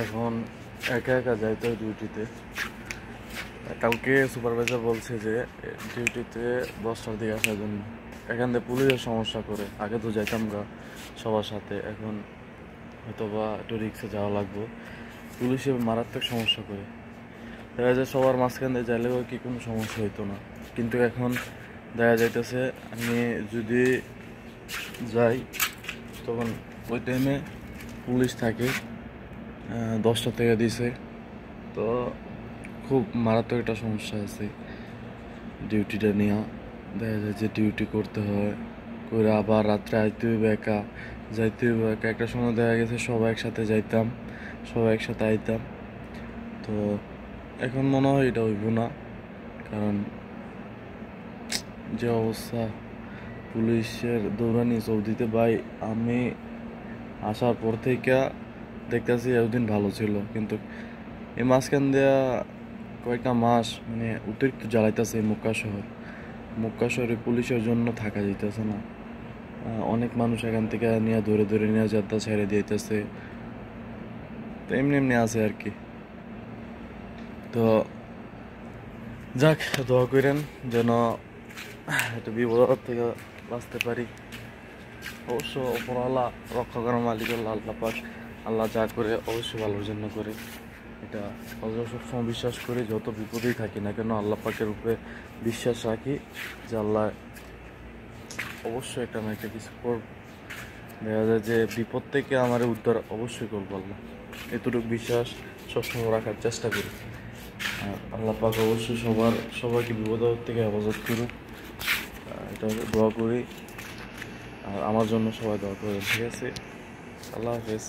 এখন একা একা যাইতে হয় ডিউটিতে। কালকে সুপারভাইজার বলছে যে ডিউটিতে 10টার দিকে আসার জন্য। এখান থেকে পুলিশের সমস্যা করে, আগে তো যাইতাম গা সবার সাথে, এখন হয়তো বা একটু রিক্সে যাওয়া লাগবে। পুলিশে মারাত্মক সমস্যা করে, দেখা যায় সবার মাঝখান দিয়ে যাইলেও কি কোনো সমস্যা হইতো না, কিন্তু এখন দেখা যাইতেছে আমি যদি যাই তখন ওই টাইমে পুলিশ থাকে। 10টা থেকে দিছে, তো খুব মারাত্মক একটা সমস্যা আছে ডিউটিটা নিয়ে। দেখা যায় যে ডিউটি করতে হয়, করে আবার রাত্রে আইতে হইবে একা, যাইতে হইবে একা। একটা সময় দেখা গেছে সবাই একসাথে যাইতাম, সবাই একসাথে আইতাম। তো এখন মনে হয় এটা হইব না, কারণ যে অবস্থা পুলিশের দৌড়ানি সৌদিতে ভাই, আমি আসার পর থেকে দেখতেছি এতদিন ভালো ছিল, কিন্তু এই মাঝখান দেওয়া কয়েকটা মাস মানে অতিরিক্ত জ্বালাইতেছে। মক্কা শহরে পুলিশের জন্য থাকা যাইতেছে না। অনেক মানুষ এখান থেকে নিয়ে ধরে ধরে নিয়ে যাত্রা ছেড়ে দিতেছে, তো এমনি এমনি আছে আর কি। তো যাক, দোয়া করেন যেন একটা বিপদ থেকে বাঁচতে পারি। অবশ্য ওপরওয়ালা রক্ষা করার মালিক আল্লাহ, আল্লাহ পাক। আল্লাহ যা করে অবশ্যই ভালোর জন্য করে, এটা সবসময় বিশ্বাস করি। যত বিপদেই থাকি না কেন আল্লাহ পাকের উপরে বিশ্বাস রাখি যে আল্লাহ অবশ্যই একটা না একটা কিছু করব। দেখা যায় যে বিপদ থেকে আমার উদ্ধার অবশ্যই করবো আল্লাহ, এতটুকু বিশ্বাস সবসময় রাখার চেষ্টা করি। আর আল্লাহ পাক অবশ্যই সবাইকে বিপদ থেকে হেফাজত করুক, এটা দোয়া করি। আর আমার জন্য সবাই দোয়া করবেন, ঠিক আছে? আল্লাহ হাফেজ।